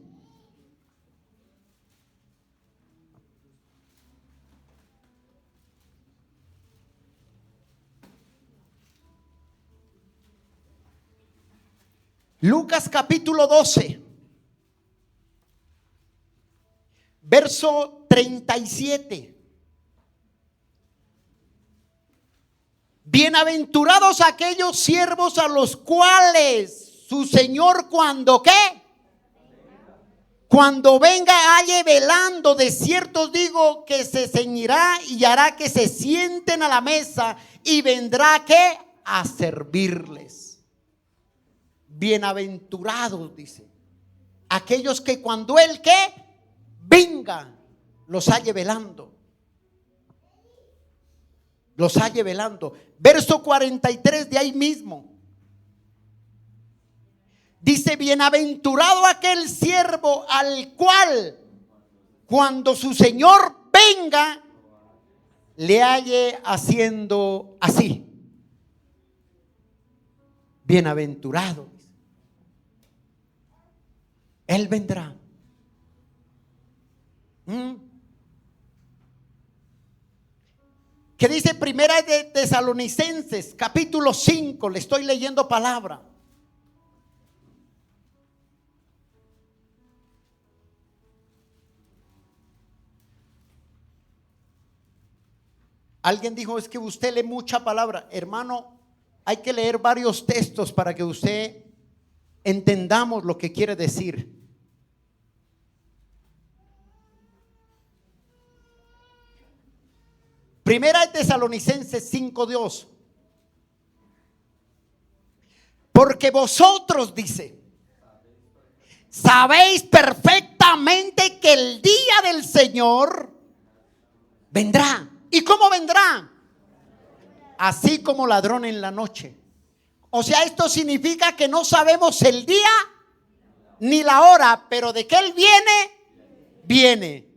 Lucas capítulo 12. Verso 37. Bienaventurados aquellos siervos a los cuales su Señor cuando ¿qué? Cuando venga halle velando. De cierto os digo que se ceñirá y hará que se sienten a la mesa y vendrá ¿qué? A servirles. Bienaventurados, dice, aquellos que cuando Él ¿qué? Venga, los halle velando. Los halle velando. Verso 43 de ahí mismo. Dice, bienaventurado aquel siervo al cual cuando su Señor venga le halle haciendo así. Bienaventurado. Él vendrá. ¿Qué dice Primera de Tesalonicenses capítulo 5? Le estoy leyendo palabra. Alguien dijo, es que usted lee mucha palabra. Hermano, hay que leer varios textos para que usted entendamos lo que quiere decir. Primera de Tesalonicenses 5:2. Porque vosotros, dice, sabéis perfectamente que el día del Señor vendrá. ¿Y cómo vendrá? Así como ladrón en la noche. O sea, esto significa que no sabemos el día ni la hora, pero de que Él viene, viene.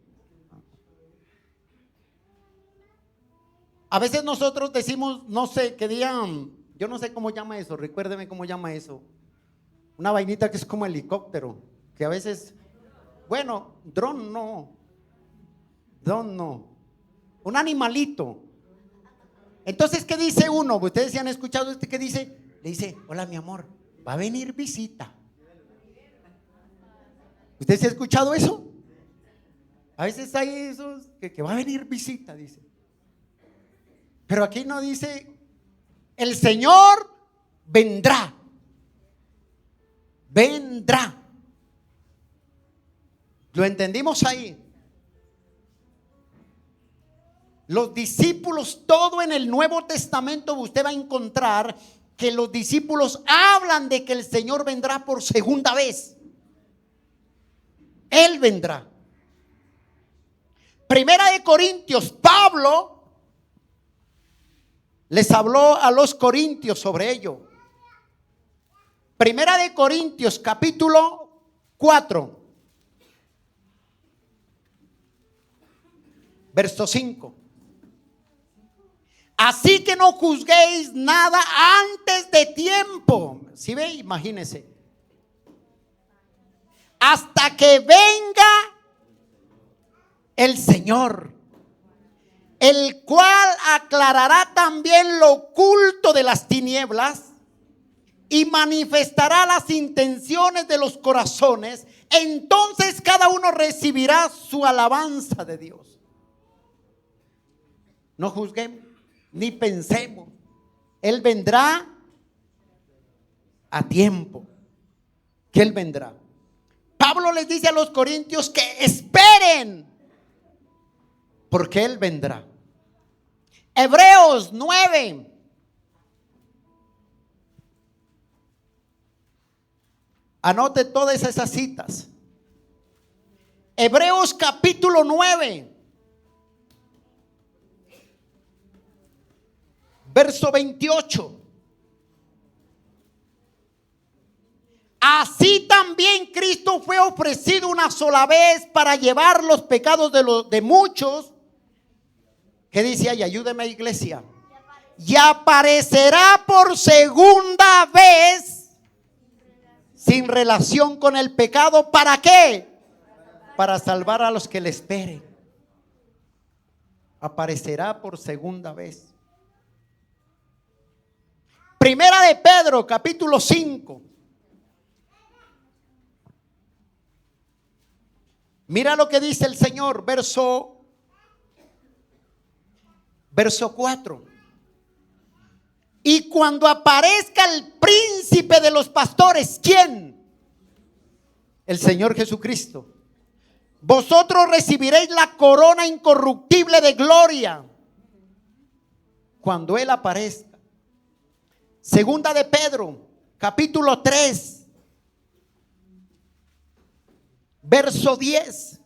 A veces nosotros decimos, no sé, qué día, yo no sé cómo llama eso, recuérdeme cómo llama eso. Una vainita que es como helicóptero, que a veces, bueno, dron no, un animalito. Entonces, ¿qué dice uno? Ustedes se han escuchado ¿qué dice? Le dice, hola mi amor, va a venir visita. ¿Usted se ha escuchado eso? A veces hay esos que va a venir visita, dice. Pero aquí no dice, el Señor vendrá. Vendrá. ¿Lo entendimos ahí? Los discípulos, todo en el Nuevo Testamento usted va a encontrar que los discípulos hablan de que el Señor vendrá por segunda vez. Él vendrá. Primera de Corintios, Pablo les habló a los corintios sobre ello. Primera de Corintios, capítulo 4, verso 5. Así que no juzguéis nada antes de tiempo. ¿Sí ve? Imagínense. Hasta que venga el Señor, el cual aclarará también lo oculto de las tinieblas y manifestará las intenciones de los corazones. Entonces cada uno recibirá su alabanza de Dios. No juzguemos ni pensemos. Él vendrá a tiempo, que Él vendrá. Pablo les dice a los corintios que esperen, porque Él vendrá. Hebreos 9. Anote todas esas citas. Hebreos capítulo 9. Verso 28. Así también Cristo fue ofrecido una sola vez para llevar los pecados de muchos. ¿Qué dice ahí? Ayúdeme, iglesia. Y aparecerá por segunda vez sin relación con el pecado. ¿Para qué? Para salvar a los que le esperen. Aparecerá por segunda vez. Primera de Pedro, capítulo 5. Mira lo que dice el Señor, verso 4. Y cuando aparezca el príncipe de los pastores, ¿quién? El Señor Jesucristo. Vosotros recibiréis la corona incorruptible de gloria cuando Él aparezca. Segunda de Pedro, capítulo 3, verso 10.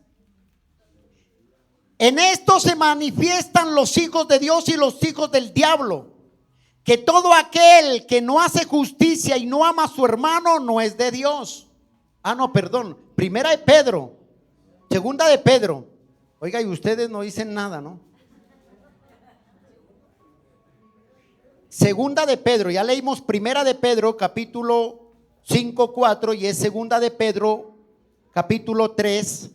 En esto se manifiestan los hijos de Dios y los hijos del diablo, que todo aquel que no hace justicia y no ama a su hermano no es de Dios. Primera de Pedro, segunda de Pedro. Oiga, y ustedes no dicen nada, ¿no? Segunda de Pedro, ya leímos primera de Pedro, capítulo 5, 4, y es segunda de Pedro, capítulo 3,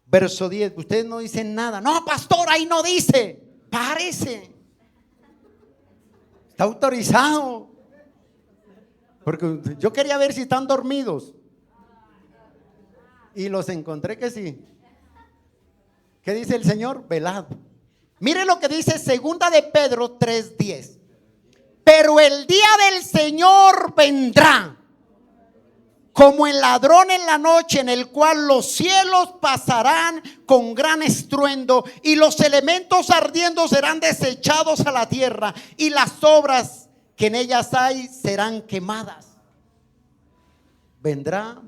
verso 10. Ustedes no dicen nada. No, pastor, ahí no dice. Párese. Está autorizado. Porque yo quería ver si están dormidos. Y los encontré que sí. ¿Qué dice el Señor? Velad. Mire lo que dice segunda de Pedro 3:10. Pero el día del Señor vendrá como el ladrón en la noche, en el cual los cielos pasarán con gran estruendo y los elementos ardiendo serán desechados a la tierra y las obras que en ellas hay serán quemadas. Vendrá.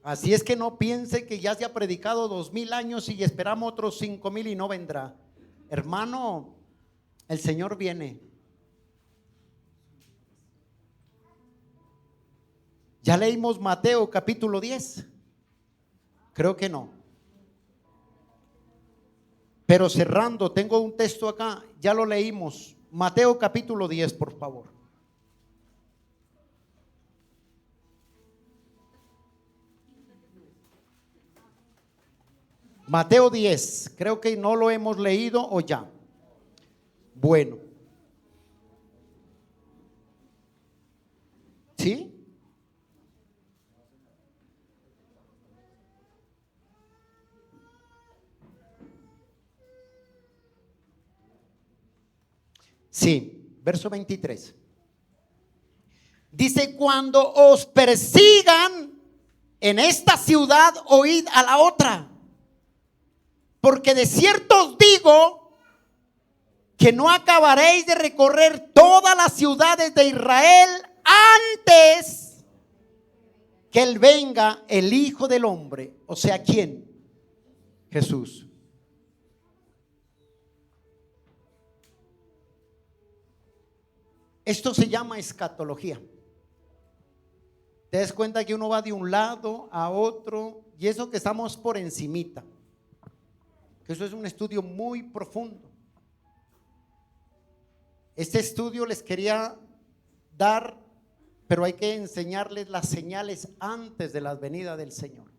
Así es que no piense que ya se ha predicado 2000 años y esperamos otros 5000 y no vendrá. Hermano, el Señor viene. ¿Ya leímos Mateo capítulo 10? Creo que no. Pero cerrando, tengo un texto acá, ya lo leímos. Mateo capítulo 10, por favor. Mateo 10, creo que no lo hemos leído o ya. Bueno. ¿Sí? Sí, verso 23. Dice, cuando os persigan en esta ciudad, oíd a la otra. Porque de cierto os digo que no acabaréis de recorrer todas las ciudades de Israel antes que Él venga el Hijo del Hombre. O sea, ¿quién? Jesús. Esto se llama escatología. Te das cuenta que uno va de un lado a otro y eso que estamos por encimita. Que eso es un estudio muy profundo. Este estudio les quería dar, pero hay que enseñarles las señales antes de la venida del Señor.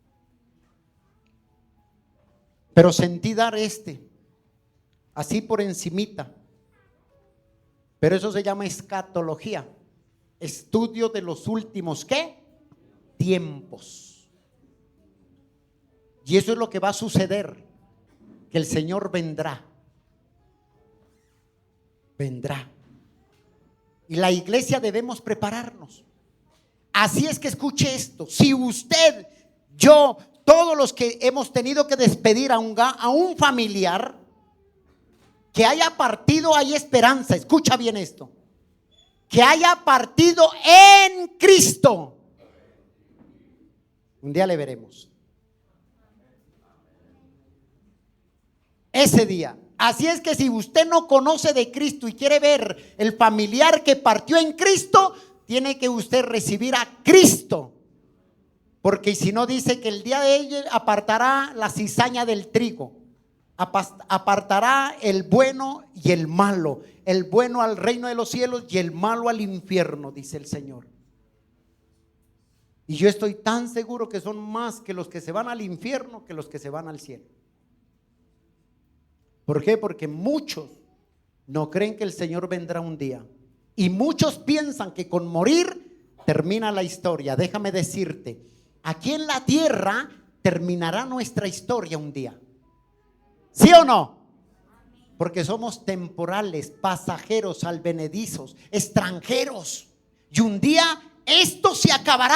Pero sentí dar así por encimita. Pero eso se llama escatología, estudio de los últimos ¿qué? Tiempos. Y eso es lo que va a suceder, que el Señor vendrá. Vendrá. Y la iglesia debemos prepararnos. Así es que escuche esto. Si usted, yo, todos los que hemos tenido que despedir a un familiar que haya partido, hay esperanza. Escucha bien esto. Que haya partido en Cristo. Un día le veremos. Ese día. Así es que si usted no conoce de Cristo y quiere ver el familiar que partió en Cristo, tiene que usted recibir a Cristo. Porque si no, dice que el día de él apartará la cizaña del trigo. Apartará el bueno y el malo, el bueno al reino de los cielos y el malo al infierno, dice el Señor. Y yo estoy tan seguro que son más que los que se van al infierno que los que se van al cielo. ¿Por qué? Porque muchos no creen que el Señor vendrá un día y muchos piensan que con morir termina la historia. Déjame decirte, aquí en la tierra terminará nuestra historia un día. ¿Sí o no? Porque somos temporales, pasajeros, albenedizos, extranjeros. Y un día esto se acabará.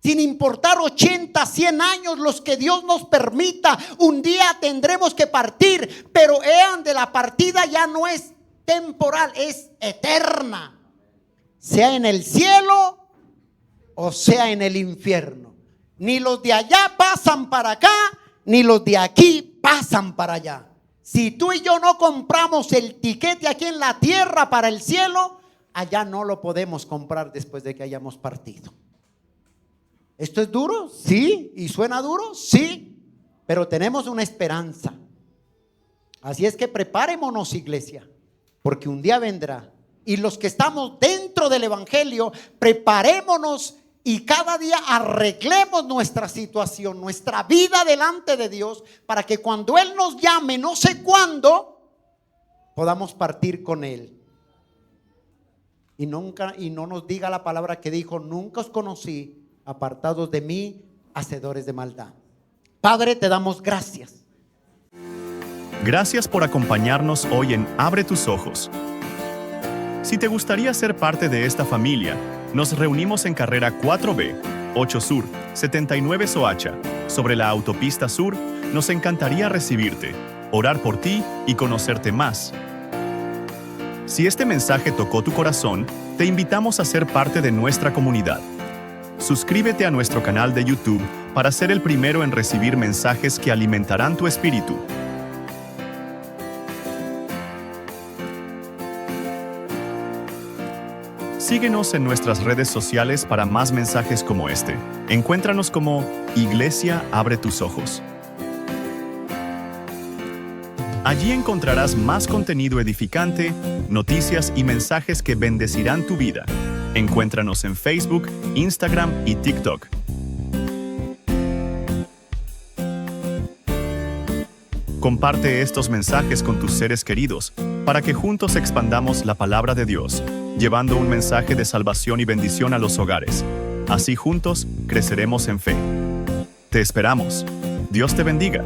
Sin importar 80, 100 años, los que Dios nos permita, un día tendremos que partir. Pero de la partida ya no es temporal, es eterna. Sea en el cielo o sea en el infierno. Ni los de allá pasan para acá, ni los de aquí pasan para allá. Si tú y yo no compramos el tiquete aquí en la tierra para el cielo, allá no lo podemos comprar después de que hayamos partido. ¿Esto es duro? Sí. ¿Y suena duro? Sí. Pero tenemos una esperanza. Así es que preparémonos, iglesia, porque un día vendrá. Y los que estamos dentro del evangelio, preparémonos y cada día arreglemos nuestra situación, nuestra vida delante de Dios, para que cuando Él nos llame, no sé cuándo, podamos partir con Él. Y no nos diga la palabra que dijo: nunca os conocí, apartados de mí, hacedores de maldad. Padre, te damos gracias. Gracias por acompañarnos hoy en Abre tus Ojos. Si te gustaría ser parte de esta familia, nos reunimos en carrera 4B, 8 Sur, 79 Soacha, sobre la autopista Sur. Nos encantaría recibirte, orar por ti y conocerte más. Si este mensaje tocó tu corazón, te invitamos a ser parte de nuestra comunidad. Suscríbete a nuestro canal de YouTube para ser el primero en recibir mensajes que alimentarán tu espíritu. Síguenos en nuestras redes sociales para más mensajes como este. Encuéntranos como Iglesia Abre Tus Ojos. Allí encontrarás más contenido edificante, noticias y mensajes que bendecirán tu vida. Encuéntranos en Facebook, Instagram y TikTok. Comparte estos mensajes con tus seres queridos para que juntos expandamos la palabra de Dios, llevando un mensaje de salvación y bendición a los hogares. Así juntos creceremos en fe. Te esperamos. Dios te bendiga.